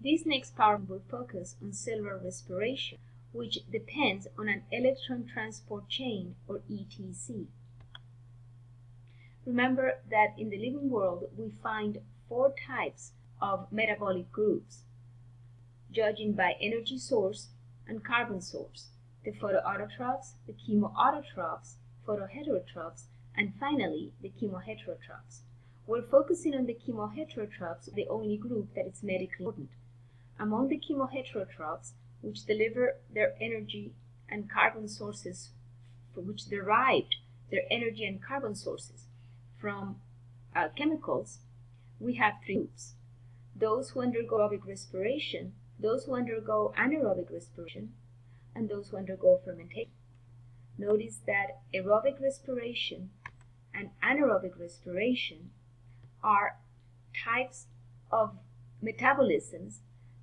This next PowerPoint will focus on cellular respiration, which depends on an electron transport chain, or ETC. Remember that in the living world we find 4 types of metabolic groups, judging by energy source and carbon source: the photoautotrophs, the chemoautotrophs, photoheterotrophs, and finally the chemoheterotrophs. We're focusing on the chemoheterotrophs, the only group that is medically important. Among the chemoheterotrophs, which deliver their energy and carbon sources, which derived their energy and carbon sources from chemicals, we have 3 groups: those who undergo aerobic respiration, those who undergo anaerobic respiration, and those who undergo fermentation. Notice that aerobic respiration and anaerobic respiration are types of metabolisms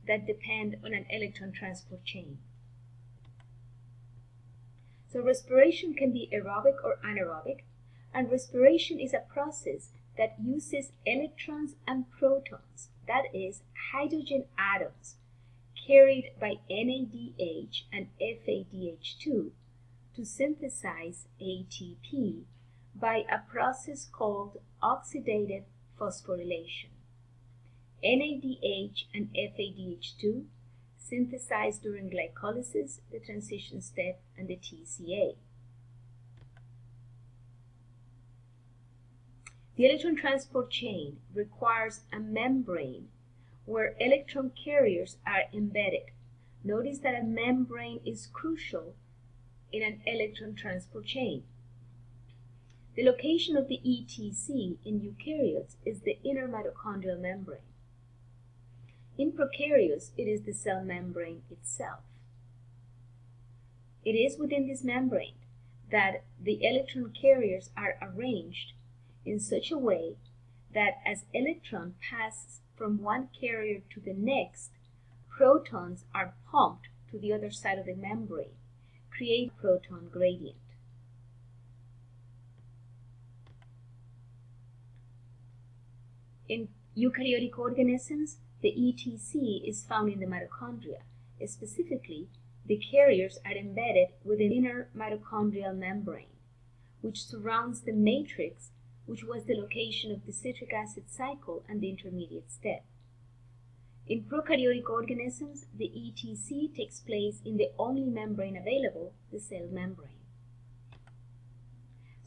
that depend on an electron transport chain. So respiration can be aerobic or anaerobic, and respiration is a process that uses electrons and protons, that is, hydrogen atoms, carried by NADH and FADH2 to synthesize ATP by a process called oxidative phosphorylation. NADH and FADH2 synthesized during glycolysis, the transition step, and the TCA. The electron transport chain requires a membrane where electron carriers are embedded. Notice that a membrane is crucial in an electron transport chain. The location of the ETC in eukaryotes is the inner mitochondrial membrane. In prokaryotes, it is the cell membrane itself. It is within this membrane that the electron carriers are arranged in such a way that as electron passes from one carrier to the next, protons are pumped to the other side of the membrane, creating a proton gradient. In eukaryotic organisms, the ETC is found in the mitochondria. Specifically, the carriers are embedded within the inner mitochondrial membrane, which surrounds the matrix, which was the location of the citric acid cycle and the intermediate step. In prokaryotic organisms, the ETC takes place in the only membrane available, the cell membrane.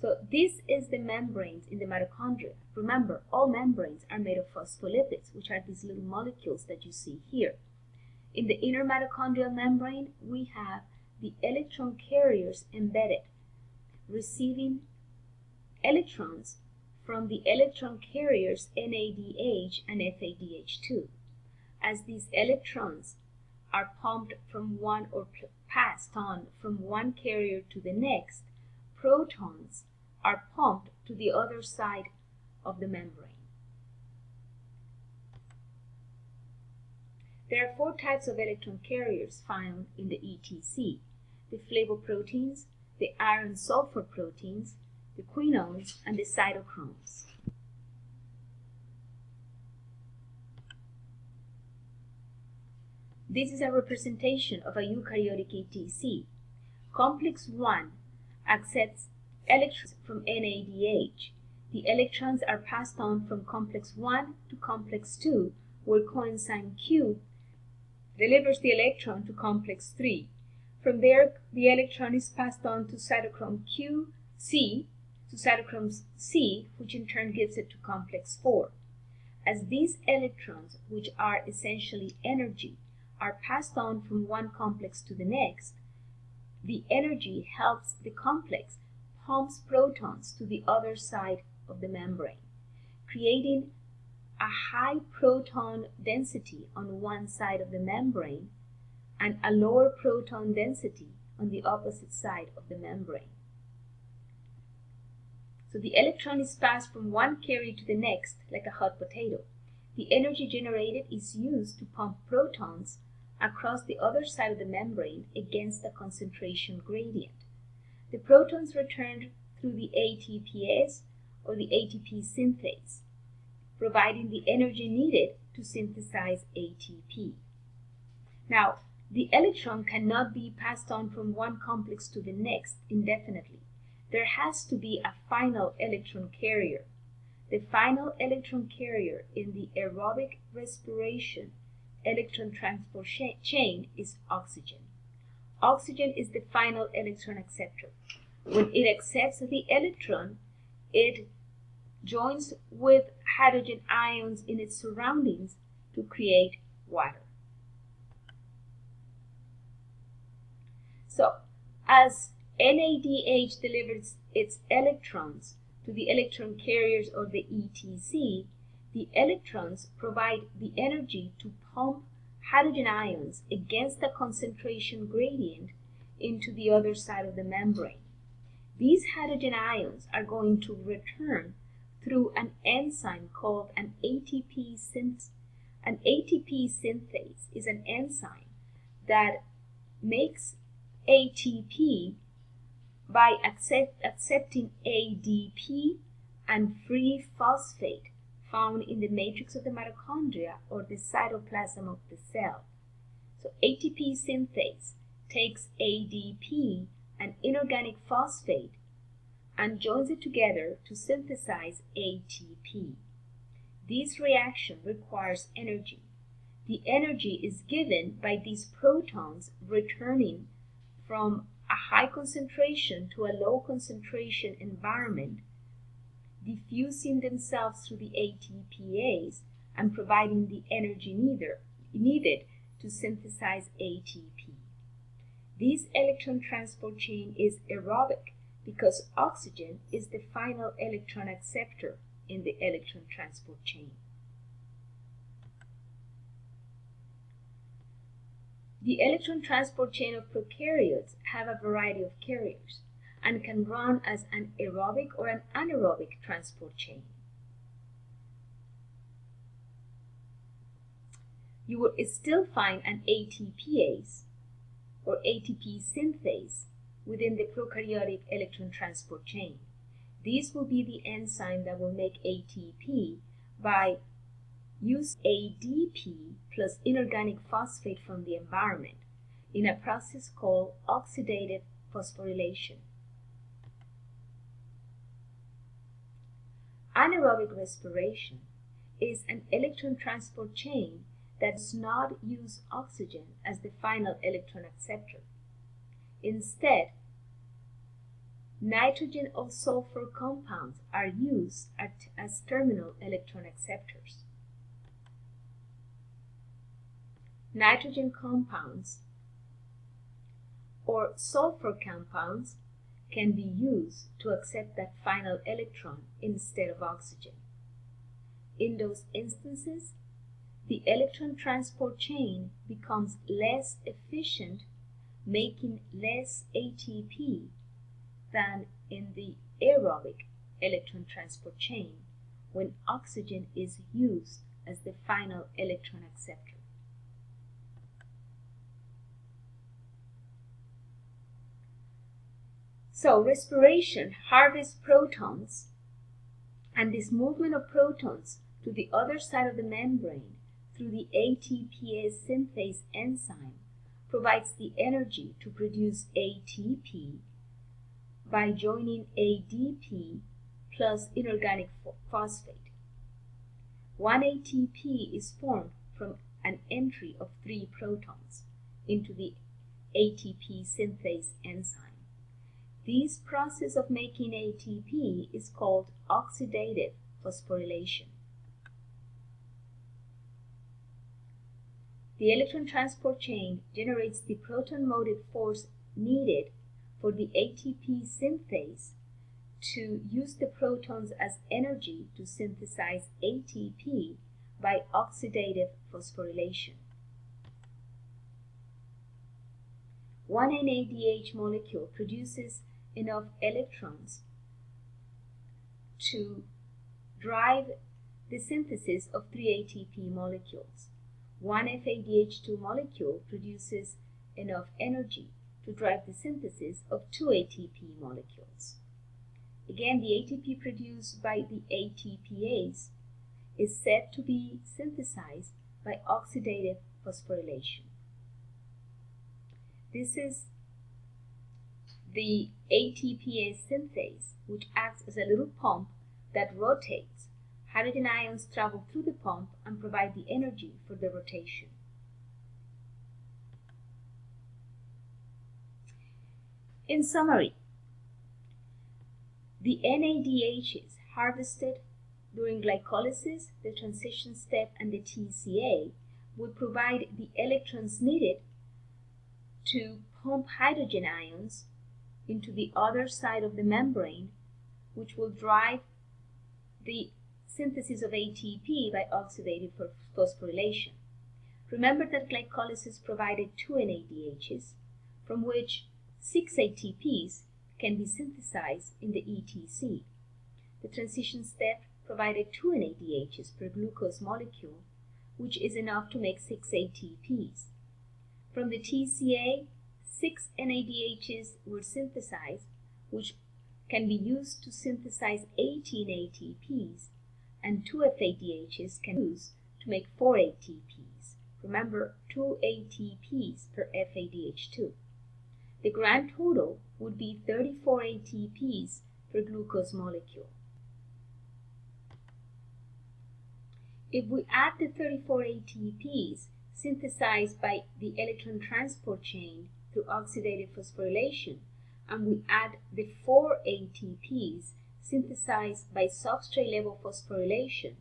So this is the membranes in the mitochondria. Remember, all membranes are made of phospholipids, which are these little molecules that you see here. In the inner mitochondrial membrane, we have the electron carriers embedded, receiving electrons from the electron carriers NADH and FADH2. As these electrons are pumped from one or passed on from one carrier to the next, protons are pumped to the other side of the membrane. There are 4 types of electron carriers found in the ETC: the flavoproteins, the iron-sulfur proteins, the quinones, and the cytochromes. This is a representation of a eukaryotic ETC. Complex 1 accepts electrons from NADH. The electrons are passed on from complex 1 to complex 2, where coenzyme Q delivers the electron to complex 3. From there, the electron is passed on to cytochrome C, which in turn gives it to complex 4. As these electrons, which are essentially energy, are passed on from one complex to the next, the energy helps the complex pumps protons to the other side of the membrane, creating a high proton density on one side of the membrane and a lower proton density on the opposite side of the membrane. So the electron is passed from one carrier to the next like a hot potato. The energy generated is used to pump protons across the other side of the membrane against a concentration gradient. The protons returned through the ATPase or the ATP synthase, providing the energy needed to synthesize ATP. Now, the electron cannot be passed on from one complex to the next indefinitely. There has to be a final electron carrier. The final electron carrier in the aerobic respiration electron transport chain is oxygen. Oxygen is the final electron acceptor. When it accepts the electron, it joins with hydrogen ions in its surroundings to create water. So, as NADH delivers its electrons to the electron carriers or the ETC, the electrons provide the energy to pump hydrogen ions against the concentration gradient into the other side of the membrane. These hydrogen ions are going to return through an enzyme called an ATP synthase. An ATP synthase is an enzyme that makes ATP by accepting ADP and free phosphate found in the matrix of the mitochondria or the cytoplasm of the cell. So ATP synthase takes ADP, an inorganic phosphate, and joins it together to synthesize ATP. This reaction requires energy. The energy is given by these protons returning from a high concentration to a low concentration environment, diffusing themselves through the ATPase and providing the energy needed to synthesize ATP. This electron transport chain is aerobic because oxygen is the final electron acceptor in the electron transport chain. The electron transport chain of prokaryotes have a variety of carriers and can run as an aerobic or an anaerobic transport chain. You will still find an ATPase or ATP synthase within the prokaryotic electron transport chain. This will be the enzyme that will make ATP by use ADP plus inorganic phosphate from the environment in a process called oxidative phosphorylation. Anaerobic respiration is an electron transport chain that does not use oxygen as the final electron acceptor. Instead, nitrogen or sulfur compounds are used as terminal electron acceptors. Nitrogen compounds or sulfur compounds can be used to accept that final electron instead of oxygen. In those instances, the electron transport chain becomes less efficient, making less ATP than in the aerobic electron transport chain when oxygen is used as the final electron acceptor. So respiration harvests protons, and this movement of protons to the other side of the membrane through the ATPase synthase enzyme provides the energy to produce ATP by joining ADP plus inorganic phosphate. 1 ATP is formed from an entry of 3 protons into the ATP synthase enzyme. This process of making ATP is called oxidative phosphorylation. The electron transport chain generates the proton motive force needed for the ATP synthase to use the protons as energy to synthesize ATP by oxidative phosphorylation. One NADH molecule produces enough electrons to drive the synthesis of 3 ATP molecules. One FADH2 molecule produces enough energy to drive the synthesis of 2 ATP molecules. Again, the ATP produced by the ATPase is said to be synthesized by oxidative phosphorylation. This is the ATPase synthase, which acts as a little pump that rotates. Hydrogen ions travel through the pump and provide the energy for the rotation. In summary, the NADHs harvested during glycolysis, the transition step, and the TCA would provide the electrons needed to pump hydrogen ions into the other side of the membrane, which will drive the synthesis of ATP by oxidative phosphorylation. Remember that glycolysis provided 2 NADHs, from which 6 ATPs can be synthesized in the ETC. The transition step provided 2 NADHs per glucose molecule, which is enough to make 6 ATPs. From the TCA, 6 NADHs were synthesized, which can be used to synthesize 18 ATPs, and 2 FADHs can be used to make 4 ATPs. Remember, 2 ATPs per FADH2. The grand total would be 34 ATPs per glucose molecule. If we add the 34 ATPs synthesized by the electron transport chain through oxidative phosphorylation, and we add the 4 ATPs synthesized by substrate level phosphorylation,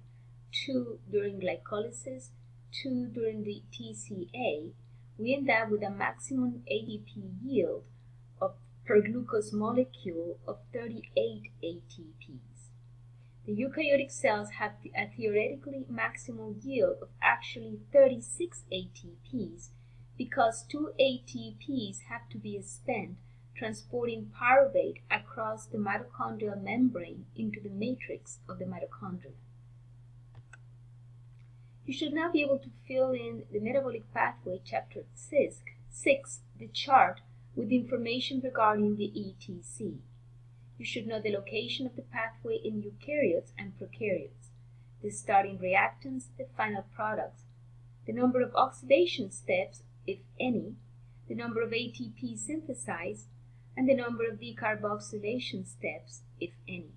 2 during glycolysis, 2 during the TCA, we end up with a maximum ATP yield per glucose molecule of 38 ATPs. The eukaryotic cells have a theoretically maximal yield of actually 36 ATPs because 2 ATPs have to be spent transporting pyruvate across the mitochondrial membrane into the matrix of the mitochondria. You should now be able to fill in the metabolic pathway chapter 6, the chart, with information regarding the ETC. You should know the location of the pathway in eukaryotes and prokaryotes, the starting reactants, the final products, the number of oxidation steps, if any, the number of ATP synthesized, and the number of decarboxylation steps, if any.